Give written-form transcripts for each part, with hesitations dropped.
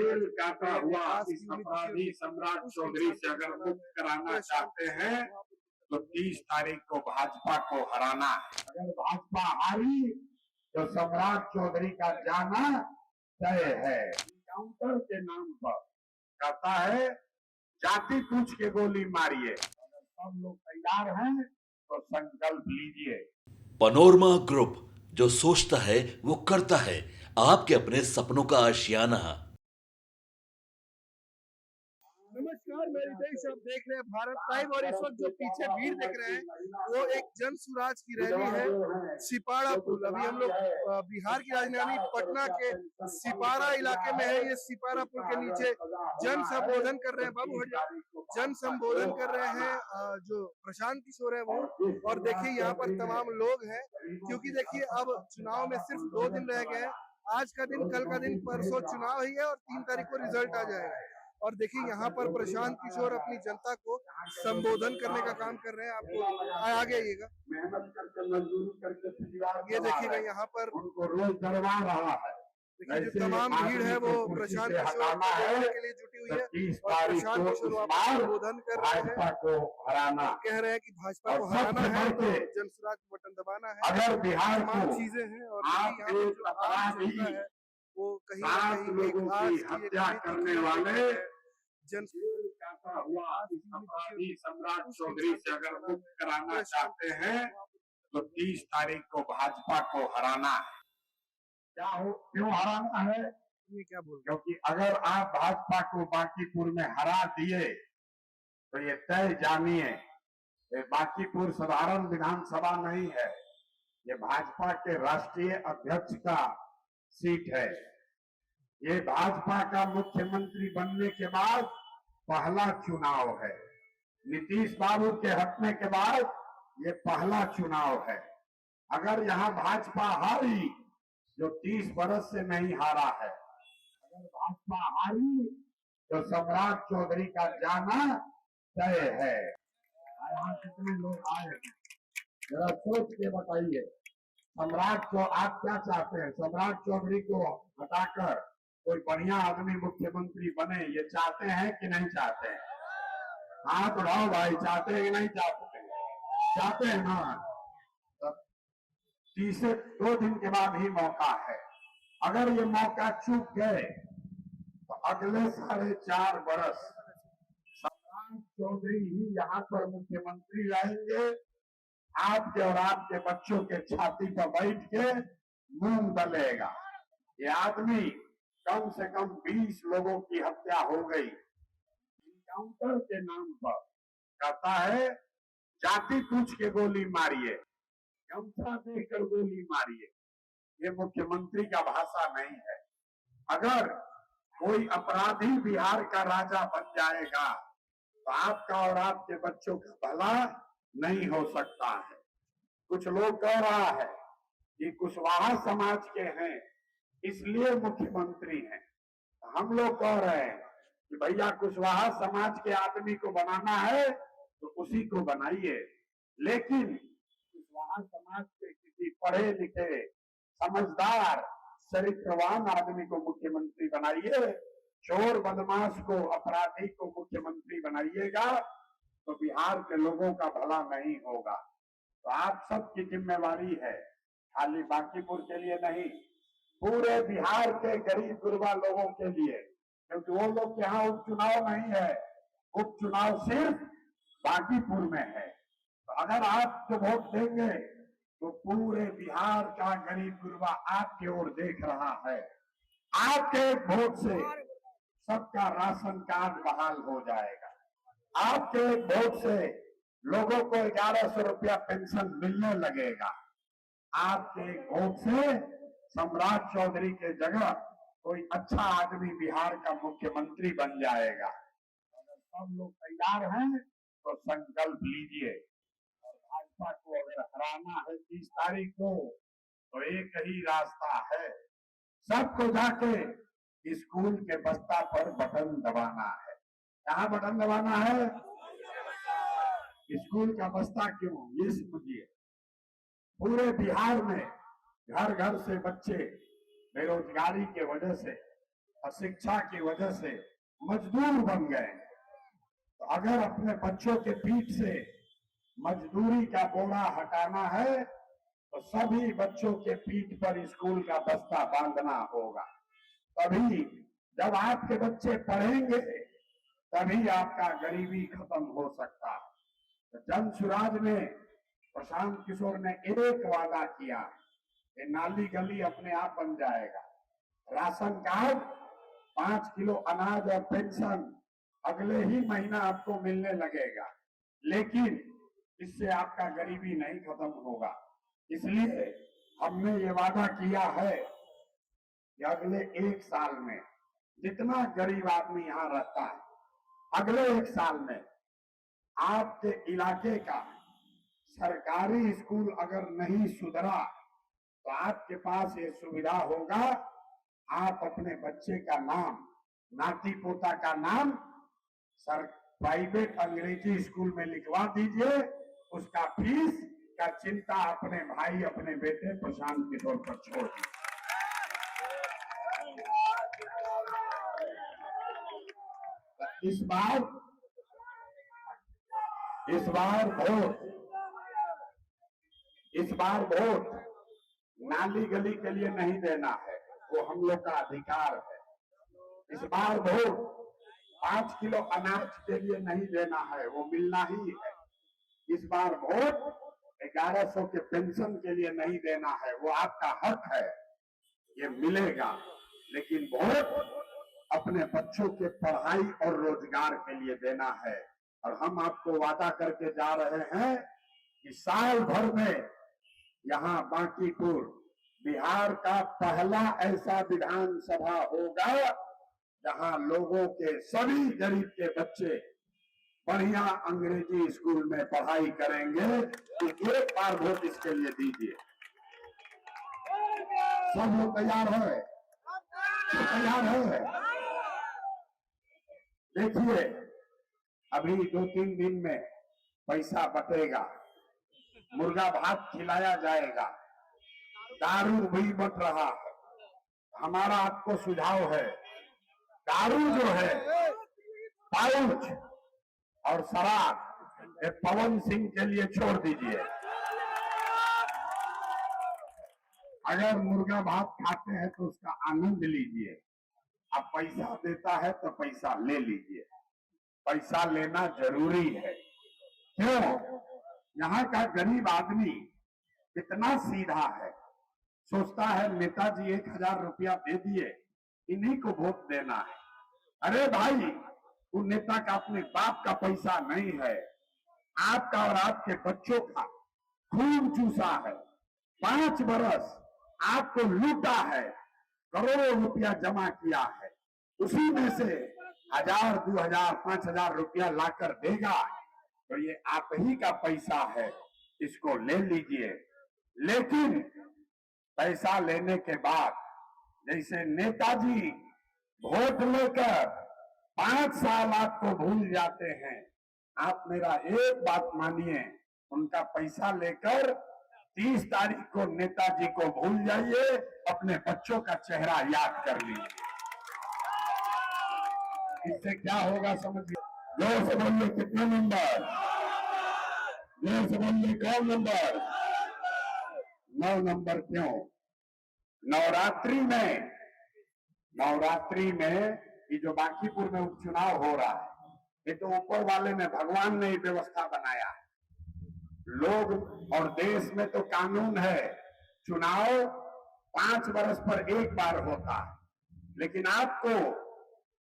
Jail जाता हुआ इस अपराधी सम्राट चौधरी से अगर मुक्त कराना चाहते हैं तो 30 तारीख को भाजपा को हराना है। अगर भाजपा हारी तो सम्राट चौधरी का जाना तय है। एनकाउंटर के नाम पर कहता है जाति पूछ के गोली मारिए। अगर सब लोग तैयार हैं तो संकल्प लीजिए। पनोरमा ग्रुप, जो सोचता है वो करता है। आपके अपने सपनों का आशियाना। नमस्कार, मेरे देश आप देख रहे हैं भारत लाइव और इस वक्त जो पीछे भीड़ देख रहे हैं वो एक जन सुराज की रैली है। सिपाड़ा पुल, अभी हम लोग बिहार की राजधानी पटना के सिपाड़ा इलाके में है। ये सिपाड़ा पुल के नीचे जन संबोधन कर रहे हैं, बाबू हरिया जन संबोधन कर रहे हैं जो प्रशांत किशोर है वो। और देखिए यहाँ पर तमाम लोग हैं, क्योंकि देखिए अब चुनाव में सिर्फ 2 दिन रह गए हैं। आज का दिन, कल का दिन, परसों चुनाव ही है और 3 तारीख को रिजल्ट आ जाएगा। और देखिए यहाँ पर प्रशांत किशोर अपनी जनता को संबोधन करने का काम कर रहे हैं। आपको आगे आइएगा, मेहनत करके मजदूरी करके ये देखिएगा यहाँ पर उनको रोज डरवा रहा है। देखिए जो तमाम भीड़ है वो प्रशांत किशोर को देखने के लिए जुटी हुई है और प्रशांत किशोर वहाँ संबोधन कर रहे हैं। को हराना कह रहे हैं कि भाजपा को हराना है तो जनसुराज को बटन दबाना है। अगर बिहार तमाम को चीजें हैं और यहाँ पर जो आम जनता है वो कहीं ना कहीं एक लोगों की हत्या करने वाले जन जाता हुआ इस अपराधी सम्राट चौधरी से अगर मुक्त कराना चाहते हैं तो 30 तारीख को भाजपा को हराना है। क्या हो, क्यों हराना है? ये क्या बोल रहे क्योंकि अगर आप भाजपा को बांकीपुर में हरा दिए तो ये तय जानिए, ये बांकीपुर साधारण विधानसभा नहीं है, ये भाजपा के राष्ट्रीय अध्यक्ष का सीट है। ये भाजपा का मुख्यमंत्री बनने के बाद पहला चुनाव है। नीतीश बाबू के हटने के बाद ये पहला चुनाव है। अगर यहाँ भाजपा हारी, जो 30 बरस से नहीं हारा है, अगर भाजपा हारी तो सम्राट चौधरी का जाना तय है। यहाँ कितने लोग आए हैं, जरा सोच के बताइए। सम्राट को आप क्या चाहते हैं? सम्राट चौधरी को हटाकर कोई बढ़िया आदमी मुख्यमंत्री बने, ये चाहते हैं कि नहीं चाहते हैं? हाथ उठाओ भाई, चाहते हैं कि नहीं चाहते? चाहते हैं ना? 2 दिन के बाद ही मौका है। अगर ये मौका चूक गए तो अगले 4.5 बरस सम्राट चौधरी ही यहाँ पर मुख्यमंत्री रहेंगे। आपके और आपके बच्चों के छाती पर बैठ के मूंग दलेगा। ये आदमी कम से कम 20 लोगों की हत्या हो गई। एनकाउंटर के नाम पर कहता है जाति पूछ के गोली मारिए, गमछा देकर गोली मारिए। ये मुख्यमंत्री का भाषा नहीं है। अगर कोई अपराधी बिहार का राजा बन जाएगा तो आपका और आपके बच्चों का भला नहीं हो सकता है। कुछ लोग कह रहा है कि कुशवाहा समाज के हैं इसलिए मुख्यमंत्री हैं। हम लोग कह रहे हैं कि भैया कुशवाहा समाज के आदमी को बनाना है तो उसी को बनाइए, लेकिन कुशवाहा समाज के किसी पढ़े लिखे समझदार चरित्रवान आदमी को मुख्यमंत्री बनाइए। चोर बदमाश को, अपराधी को मुख्यमंत्री बनाइएगा तो बिहार के लोगों का भला नहीं होगा। तो आप सबकी जिम्मेवारी है, खाली बांकीपुर के लिए नहीं, पूरे बिहार के गरीब गुरबा लोगों के लिए, क्योंकि वो लोग के यहाँ उपचुनाव नहीं है, उपचुनाव सिर्फ बांकीपुर में है। तो अगर आप जो वोट देंगे तो पूरे बिहार का गरीब गुरबा आपकी ओर देख रहा है। आपके एक वोट से सबका राशन कार्ड बहाल हो जाएगा। आपके एक वोट से लोगों को 1100 रुपया पेंशन मिलने लगेगा। आपके एक वोट से सम्राट चौधरी के जगह कोई अच्छा आदमी बिहार का मुख्यमंत्री बन जाएगा। अगर सब लोग तैयार हैं तो संकल्प लीजिए। और भाजपा को अगर हराना है 30 तारीख को तो एक ही रास्ता है, सबको जाके स्कूल के बस्ता पर बटन दबाना है। कहाँ बटन दबाना है? स्कूल का बस्ता क्यों, ये समझिए। पूरे बिहार में घर घर से बच्चे बेरोजगारी के वजह से अशिक्षा की वजह से मजदूर बन गए। तो अगर अपने बच्चों के पीठ से मजदूरी का बोरा हटाना है तो सभी बच्चों के पीठ पर स्कूल का बस्ता बांधना होगा। तभी जब आपके बच्चे पढ़ेंगे तभी आपका गरीबी खत्म हो सकता है। तो जन सुराज में प्रशांत किशोर ने एक वादा किया कि नाली गली अपने आप बन जाएगा। राशन कार्ड, 5 किलो अनाज और पेंशन अगले ही महीना आपको मिलने लगेगा, लेकिन इससे आपका गरीबी नहीं खत्म होगा। इसलिए हमने ये वादा किया है कि अगले 1 साल में जितना गरीब आदमी यहाँ रहता है, अगले 1 साल में आपके इलाके का सरकारी स्कूल अगर नहीं सुधरा तो आपके पास ये सुविधा होगा, आप अपने बच्चे का नाम, नाती पोता का नाम प्राइवेट अंग्रेजी स्कूल में लिखवा दीजिए। उसका फीस का चिंता अपने भाई, अपने बेटे प्रशांत किशोर पर छोड़ दीजिए। इस बार वोट नाली गली के लिए नहीं देना है, वो हम लोग का अधिकार है। इस बार वोट 5 किलो अनाज के लिए नहीं देना है, वो मिलना ही है। इस बार वोट 1100 के पेंशन के लिए नहीं देना है, वो आपका हक है, ये मिलेगा। लेकिन वोट अपने बच्चों के पढ़ाई और रोजगार के लिए देना है। और हम आपको वादा करके जा रहे हैं कि साल भर में यहाँ बांकीपुर बिहार का पहला ऐसा विधानसभा होगा जहां लोगों के सभी गरीब के बच्चे बढ़िया अंग्रेजी स्कूल में पढ़ाई करेंगे। तो एक बार वोट इसके लिए दीजिए। सब लोग तैयार है? तैयार है? देखिए, अभी 2-3 दिन में पैसा बटेगा, मुर्गा भात खिलाया जाएगा, दारू भी बट रहा है। हमारा आपको सुझाव है, दारू जो है, पाउच और शराब, ये पवन सिंह के लिए छोड़ दीजिए। अगर मुर्गा भात खाते हैं तो उसका आनंद लीजिए। अब पैसा देता है तो पैसा ले लीजिए। पैसा लेना जरूरी है। क्यों? यहाँ का गरीब आदमी कितना सीधा है, सोचता है नेताजी 1000 रुपया दे दिए, इन्हीं को वोट देना है। अरे भाई, वो नेता का अपने बाप का पैसा नहीं है, आपका और आपके बच्चों का खून चूसा है। 5 बरस आपको लूटा है, करोड़ों रुपया जमा किया है, उसी में से 1000, 2000, 5000 रुपया लाकर देगा तो ये आप ही का पैसा है, इसको ले लीजिए। लेकिन पैसा लेने के बाद जैसे नेताजी वोट लेकर 5 साल आपको भूल जाते हैं, आप मेरा एक बात मानिए, उनका पैसा लेकर 30 तारीख को नेताजी को भूल जाइए, अपने बच्चों का चेहरा याद कर लीजिए। इससे क्या होगा समझिए। जोर से बोलिए, कितने नंबर? जोर से बोलिए, कौन नंबर? 9 नंबर। क्यों? नवरात्रि में ये जो बांकीपुर में उपचुनाव हो रहा है, ये तो ऊपर वाले ने, भगवान ने व्यवस्था बनाया है। लोग और देश में तो कानून है, चुनाव 5 वर्ष पर एक बार होता है, लेकिन आपको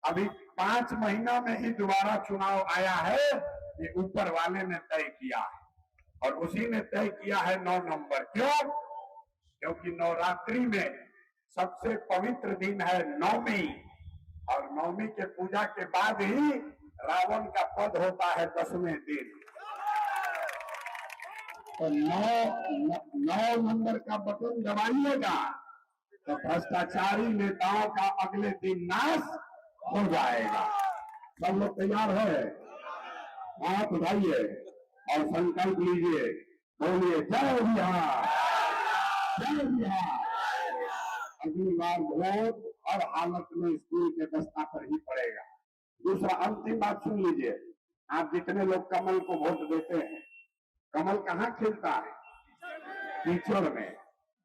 अभी 5 महीना में ही दोबारा चुनाव आया है, ये ऊपर वाले ने तय किया है। और उसी ने तय किया है 9 नंबर। क्यों? क्योंकि नवरात्रि में सबसे पवित्र दिन है नवमी, और नवमी के पूजा के बाद ही रावण का वध होता है 10वें दिन। तो 9 नंबर का बटन दबाइएगा तो भ्रष्टाचारी नेताओं का अगले दिन नाश हो जाएगा। सब लोग तैयार है? हाथ उठाइए और संकल्प लीजिए, बोलिए जय बिहार, जय बिहार। अगली बार वोट हर हालत में स्कूल के बस्ता पर ही पड़ेगा। दूसरा अंतिम बात सुन लीजिए, आप जितने लोग कमल को वोट देते हैं, कमल कहाँ खिलता है? कीचड़ में।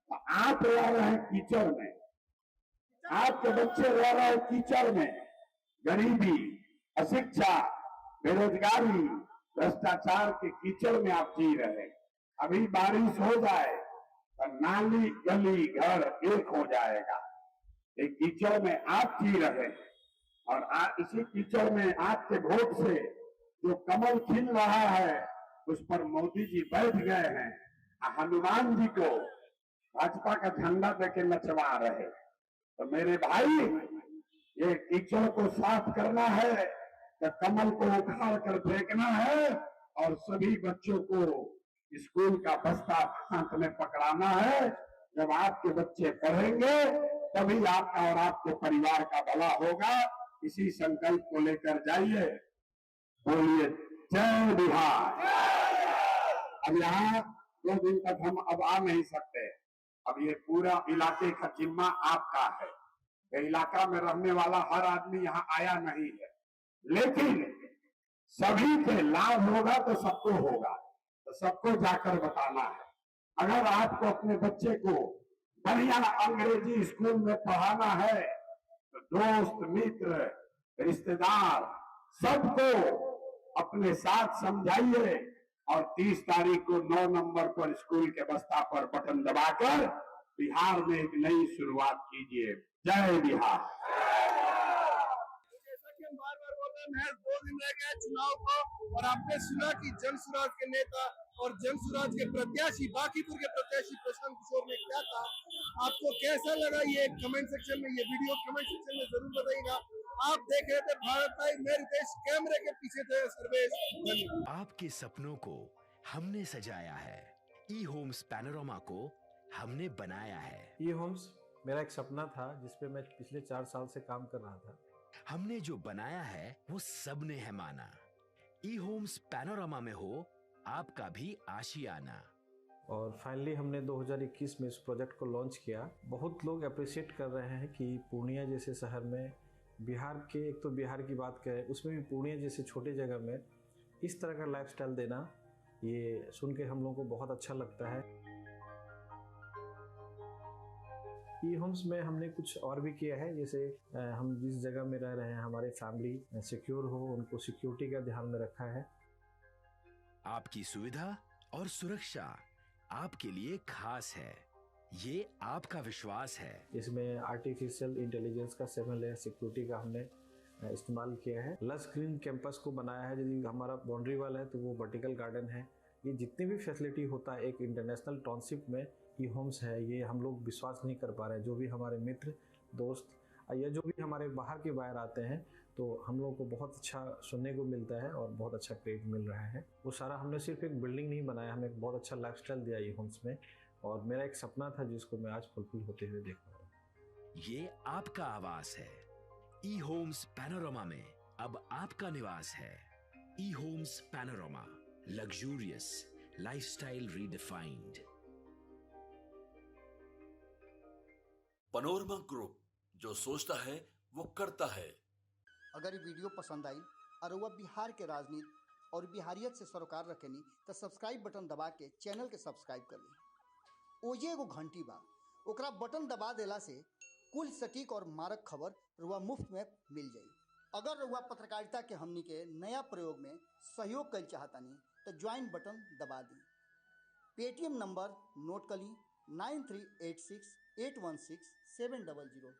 तो आप रह रहे हैं कीचड़ में, आपके बच्चे रह रहे हैं कीचड़ में। गरीबी, अशिक्षा, बेरोजगारी, भ्रष्टाचार के कीचड़ में आप जी रहे हैं। अभी बारिश हो जाए तो नाली गली घर एक हो जाएगा। एक कीचड़ में आप जी रहे हैं और इसी कीचड़ में आपके वोट से जो कमल खिल रहा है उस पर मोदी जी बैठ गए हैं। हनुमान जी को भाजपा का झंडा देके नचवा रहे। तो मेरे भाई, ये कीचड़ को साफ करना है तो कमल को उखाड़ कर फेंकना है और सभी बच्चों को स्कूल का बस्ता हाथ में पकड़ाना है। जब आपके बच्चे पढ़ेंगे तभी आपका और आपके परिवार का भला होगा। इसी संकल्प को लेकर जाइए, बोलिए जय बिहार। अब यहाँ 2 दिन तक हम अब आ नहीं सकते। अब ये पूरा इलाके का जिम्मा आपका है। ये इलाका में रहने वाला हर आदमी यहाँ आया नहीं है, लेकिन सभी के लाभ होगा तो सबको होगा, तो सबको जाकर बताना है। अगर आपको अपने बच्चे को बढ़िया अंग्रेजी स्कूल में पढ़ाना है तो दोस्त मित्र रिश्तेदार सबको अपने साथ समझाइए और 30 तारीख को 9 नंबर पर स्कूल के बस्ता पर बटन दबाकर बिहार में एक नई शुरुआत कीजिए। जय बिहार। जैसा कि हम बार बार बोल रहे हैं, महज 2 दिन रह गए चुनाव को और आपने सुना कि जन सुराज के नेता और जन सुराज के प्रत्याशी बांकीपुर के प्रत्याशी प्रशांत किशोर ने क्या कहा। आपको कैसा लगा ये कमेंट सेक्शन में, ये वीडियो कमेंट सेक्शन में जरूर बताइएगा। आप देख रहे थे भारत लाइव, मेरे देश, कैमरे के पीछे थे सर्वेश। धन्यवाद। आपके सपनों को हमने सजाया है, ई होम्स पैनोरामा को हमने बनाया है। ई होम्स मेरा एक सपना था जिसपे मैं पिछले 4 साल से काम कर रहा था। हमने जो बनाया है वो सबने है माना। ई होम्स पैनोरामा में हो आपका भी आशियाना। और फाइनली हमने 2021 में इस प्रोजेक्ट को लॉन्च किया। बहुत लोग अप्रिशिएट कर रहे हैं कि पूर्णिया जैसे शहर में, बिहार के, एक तो बिहार की बात करें उसमें भी पूर्णिया जैसे छोटे जगह में इस तरह का लाइफस्टाइल देना, ये सुन के हम लोगों को बहुत अच्छा लगता है। ई होम्स में हमने कुछ और भी किया है, जैसे हम जिस जगह में रह रहे हैं हमारे फैमिली सिक्योर हो, उनको सिक्योरिटी का ध्यान में रखा है। आपकी सुविधा और सुरक्षा आपके लिए खास है, ये आपका विश्वास है। इसमें आर्टिफिशियल इंटेलिजेंस का 7 लेयर सिक्योरिटी का हमने इस्तेमाल किया है। लस ग्रीन कैंपस को बनाया है। यदि हमारा बाउंड्री वाल है तो वो वर्टिकल गार्डन है। ये जितनी भी फैसिलिटी होता है एक इंटरनेशनल टाउनशिप में ई होम्स है, ये हम लोग विश्वास नहीं कर पा रहे हैं। जो भी हमारे मित्र दोस्त या जो भी हमारे बाहर के बाहर आते हैं तो हम लोगों को बहुत अच्छा सुनने को मिलता है और बहुत अच्छा क्रेडिट मिल रहा है। वो सारा हमने सिर्फ एक बिल्डिंग नहीं बनाया, हमें एक बहुत अच्छा लाइफस्टाइल दिया ई होम्स में, और मेरा एक सपना था जिसको मैं आज फुलफिल होते हुए देख रहा हूँ। ये आपका आवास है। ई होम्स पैनोरामा में अब आपका निवास है। E Homes Panorama, luxurious lifestyle redefined. Panorama group, जो सोचता है वो करता है। अगर ये वीडियो पसंद आई और वह बिहार के राजनीति और बिहारियत से सरोकार रखेनी तो सब्सक्राइब बटन दबा के चैनल के सब्सक्राइब कर ली। ओजे एगो घंटी बा, ओकरा बटन दबा देला से कुल सटीक और मारक खबर रुआ मुफ्त में मिल जाई। अगर रुआ पत्रकारिता के हमनी के नया प्रयोग में सहयोग कर चाहतानी तो ज्वाइन बटन दबा दी। पेटीएम नंबर नोट कर ली 9386816700।